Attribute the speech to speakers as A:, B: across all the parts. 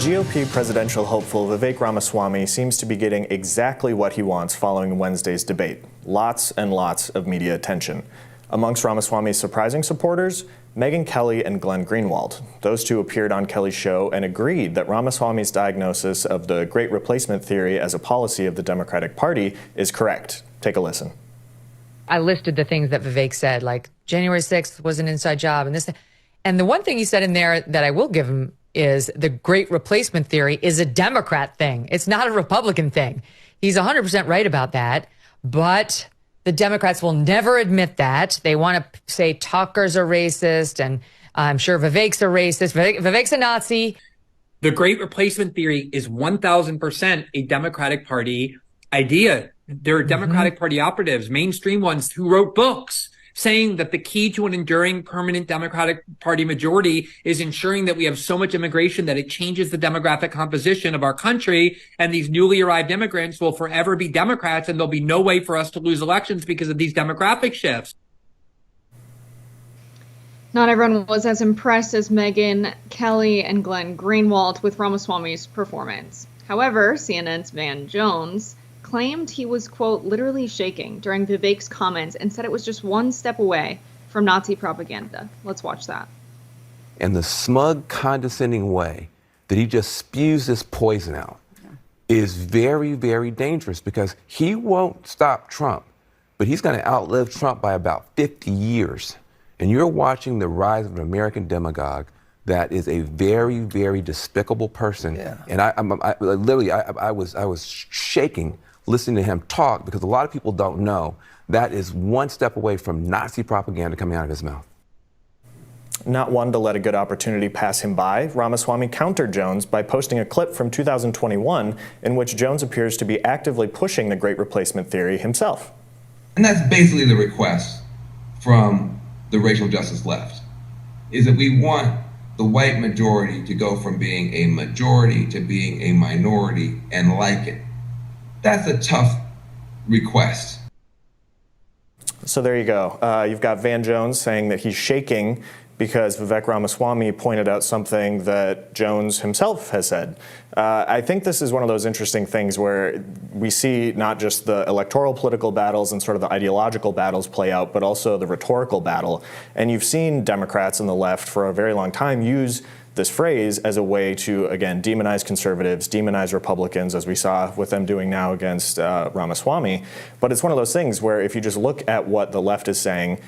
A: GOP presidential hopeful Vivek Ramaswamy seems to be getting exactly what he wants following Wednesday's debate. Lots and lots of media attention. Amongst Ramaswamy's surprising supporters, Megyn Kelly and Glenn Greenwald. Those two appeared on Kelly's show and agreed that Ramaswamy's diagnosis of the Great Replacement theory as a policy of the Democratic Party is correct. Take a listen.
B: I listed the things that Vivek said, like January 6th was an inside job and this. And the one thing he said in there that I will give him is the Great Replacement theory is a Democrat thing. It's not a Republican thing. He's 100% right about that. But the Democrats will never admit that. They want to say Tucker's a racist, and I'm sure Vivek's a racist. Vivek's a Nazi.
C: The Great Replacement theory is 1,000% a Democratic Party idea. There are Democratic Party operatives, mainstream ones, who wrote books saying that the key to an enduring permanent Democratic Party majority is ensuring that we have so much immigration that it changes the demographic composition of our country. And these newly arrived immigrants will forever be Democrats, and there'll be no way for us to lose elections because of these demographic shifts.
D: Not everyone was as impressed as Megyn Kelly and Glenn Greenwald with Ramaswamy's performance. However, CNN's Van Jones claimed he was, quote, literally shaking during Vivek's comments and said it was just one step away from Nazi propaganda. Let's watch that.
E: And the smug, condescending way that he just spews this poison out is very, very dangerous, because he won't stop Trump, but he's going to outlive Trump by about 50 years. And you're watching the rise of an American demagogue that is a very, very despicable person. Yeah. And I was shaking listening to him talk, because a lot of people don't know that is one step away from Nazi propaganda coming out of his mouth.
A: Not one to let a good opportunity pass him by, Ramaswamy countered Jones by posting a clip from 2021 in which Jones appears to be actively pushing the Great Replacement theory himself.
F: And that's basically the request from the racial justice left, is that we want the white majority to go from being a majority to being a minority and like it. That's a tough request.
A: So there you go. You've got Van Jones saying that he's shaking because Vivek Ramaswamy pointed out something that Jones himself has said. I think this is one of those interesting things where we see not just the electoral political battles and sort of the ideological battles play out, but also the rhetorical battle. And you've seen Democrats and the left for a very long time use this phrase as a way to, again, demonize conservatives, demonize Republicans, as we saw with them doing now against Ramaswamy. But it's one of those things where if you just look at what the left is saying,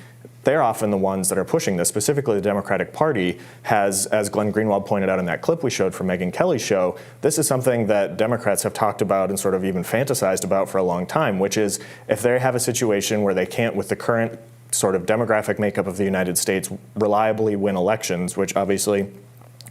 A: they're often the ones that are pushing this. Specifically, the Democratic Party has, as Glenn Greenwald pointed out in that clip we showed from Megyn Kelly's show, this is something that Democrats have talked about and sort of even fantasized about for a long time, which is if they have a situation where they can't, with the current sort of demographic makeup of the United States, reliably win elections, which obviously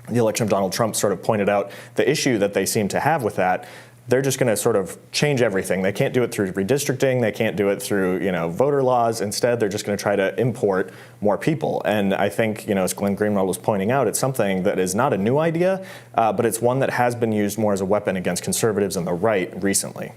A: the election of Donald Trump sort of pointed out the issue that they seem to have with that. They're just going to sort of change everything. They can't do it through redistricting. They can't do it through, voter laws. Instead, they're just going to try to import more people. And I think, as Glenn Greenwald was pointing out, it's something that is not a new idea, but it's one that has been used more as a weapon against conservatives and the right recently.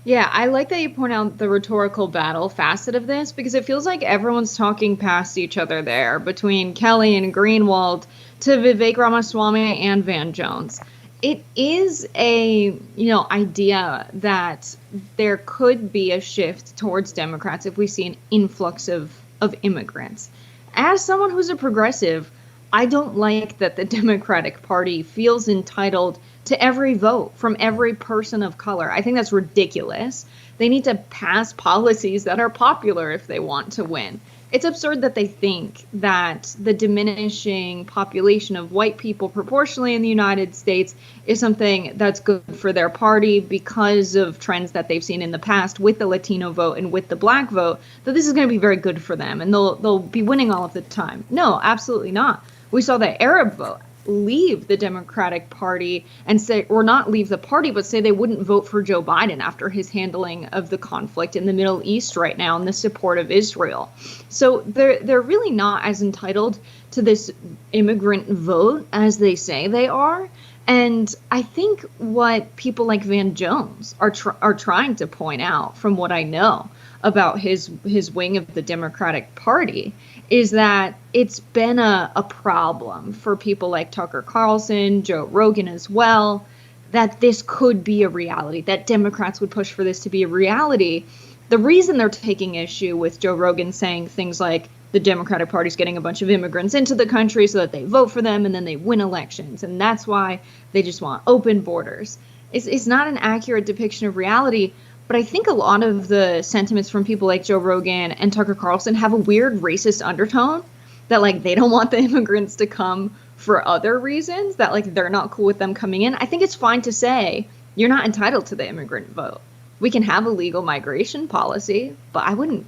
D: Yeah, I like that you point out the rhetorical battle facet of this, because it feels like everyone's talking past each other there between Kelly and Greenwald to Vivek Ramaswamy and Van Jones. It is a, idea that there could be a shift towards Democrats if we see an influx of immigrants. As someone who's a progressive, I don't like that the Democratic Party feels entitled to every vote from every person of color. I think that's ridiculous. They need to pass policies that are popular if they want to win. It's absurd that they think that the diminishing population of white people proportionally in the United States is something that's good for their party because of trends that they've seen in the past with the Latino vote and with the black vote, that this is going to be very good for them and they'll be winning all of the time. No, absolutely not. We saw the Arab vote leave the Democratic Party and say, or not leave the party, but say they wouldn't vote for Joe Biden after his handling of the conflict in the Middle East right now and the support of Israel. So they're really not as entitled to this immigrant vote as they say they are. And I think what people like Van Jones are trying to point out, from what I know about his wing of the Democratic Party, is that it's been a problem for people like Tucker Carlson, Joe Rogan as well, that this could be a reality, that Democrats would push for this to be a reality. The reason they're taking issue with Joe Rogan saying things like the Democratic Party's getting a bunch of immigrants into the country so that they vote for them and then they win elections, and that's why they just want open borders. It's not an accurate depiction of reality, but I think a lot of the sentiments from people like Joe Rogan and Tucker Carlson have a weird racist undertone, that like they don't want the immigrants to come for other reasons, that like they're not cool with them coming in. I think it's fine to say you're not entitled to the immigrant vote. We can have a legal migration policy, but I wouldn't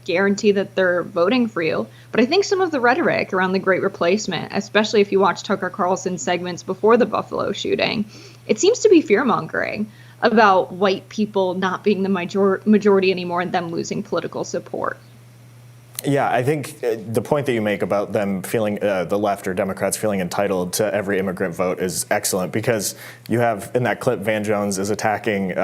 D: guarantee that they're voting for you. But I think some of the rhetoric around the Great Replacement, especially if you watch Tucker Carlson's segments before the Buffalo shooting, it seems to be fear-mongering about white people not being the majority anymore and them losing political support.
A: Yeah, I think the point that you make about them feeling, the left or Democrats feeling entitled to every immigrant vote is excellent, because you have, in that clip, Van Jones is attacking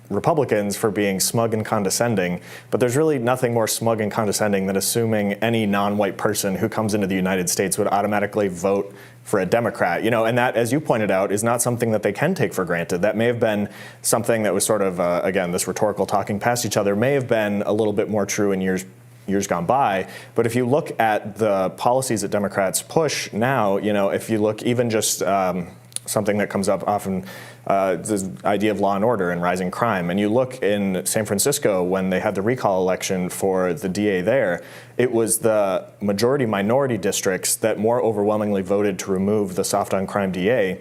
A: Republicans for being smug and condescending, but there's really nothing more smug and condescending than assuming any non-white person who comes into the United States would automatically vote for a Democrat, and that, as you pointed out, is not something that they can take for granted. That may have been something that was sort of, again, this rhetorical talking past each other may have been a little bit more true in years gone by. But if you look at the policies that Democrats push now, if you look even just something that comes up often, the idea of law and order and rising crime, and you look in San Francisco when they had the recall election for the DA there, it was the majority-minority districts that more overwhelmingly voted to remove the soft-on-crime DA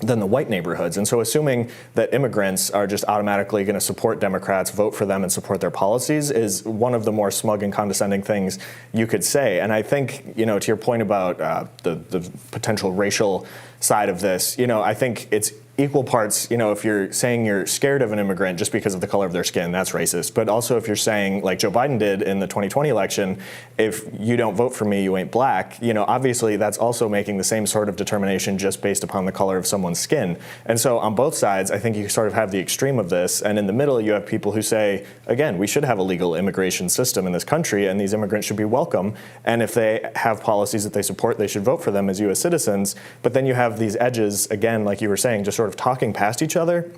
A: than the white neighborhoods. And so assuming that immigrants are just automatically going to support Democrats, vote for them, and support their policies is one of the more smug and condescending things you could say. And I think, to your point about the potential racial side of this, I think it's equal parts, if you're saying you're scared of an immigrant just because of the color of their skin, that's racist. But also if you're saying, like Joe Biden did in the 2020 election, if you don't vote for me, you ain't black, obviously that's also making the same sort of determination just based upon the color of someone's skin. And so on both sides, I think you sort of have the extreme of this. And in the middle, you have people who say, again, we should have a legal immigration system in this country, and these immigrants should be welcome. And if they have policies that they support, they should vote for them as U.S. citizens. But then you have these edges, again, like you were saying, just sort of talking past each other.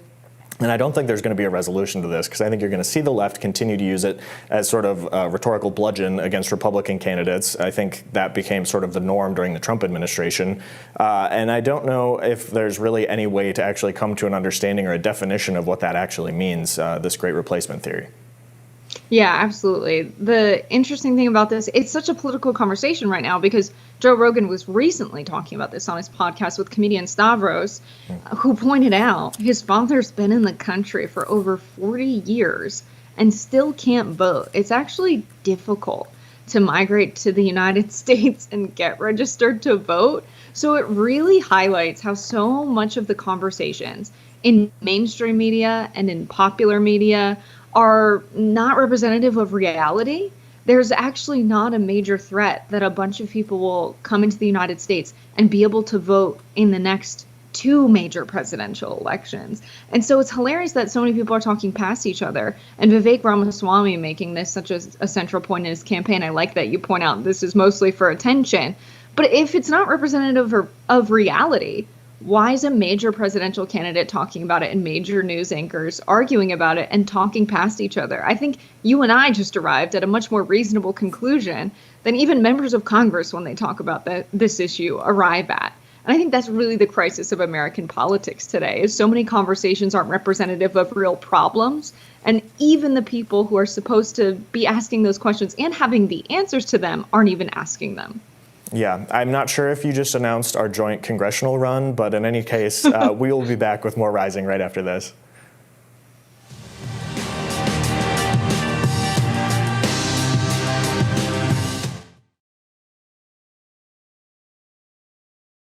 A: And I don't think there's going to be a resolution to this, because I think you're going to see the left continue to use it as sort of a rhetorical bludgeon against Republican candidates. I think that became sort of the norm during the Trump administration. And I don't know if there's really any way to actually come to an understanding or a definition of what that actually means, this great replacement theory.
D: Yeah, absolutely. The interesting thing about this, it's such a political conversation right now, because Joe Rogan was recently talking about this on his podcast with comedian Stavros, who pointed out his father's been in the country for over 40 years and still can't vote. It's actually difficult to migrate to the United States and get registered to vote. So it really highlights how so much of the conversations in mainstream media and in popular media are not representative of reality. There's actually not a major threat that a bunch of people will come into the United States and be able to vote in the next 2 major presidential elections. And so it's hilarious that so many people are talking past each other. And Vivek Ramaswamy making this such a central point in his campaign. I like that you point out this is mostly for attention. But if it's not representative of reality, why is a major presidential candidate talking about it and major news anchors arguing about it and talking past each other? I think you and I just arrived at a much more reasonable conclusion than even members of Congress, when they talk about this issue, arrive at. And I think that's really the crisis of American politics today, is so many conversations aren't representative of real problems. And even the people who are supposed to be asking those questions and having the answers to them aren't even asking them.
A: Yeah, I'm not sure if you just announced our joint congressional run, but in any case, we will be back with more Rising right after this.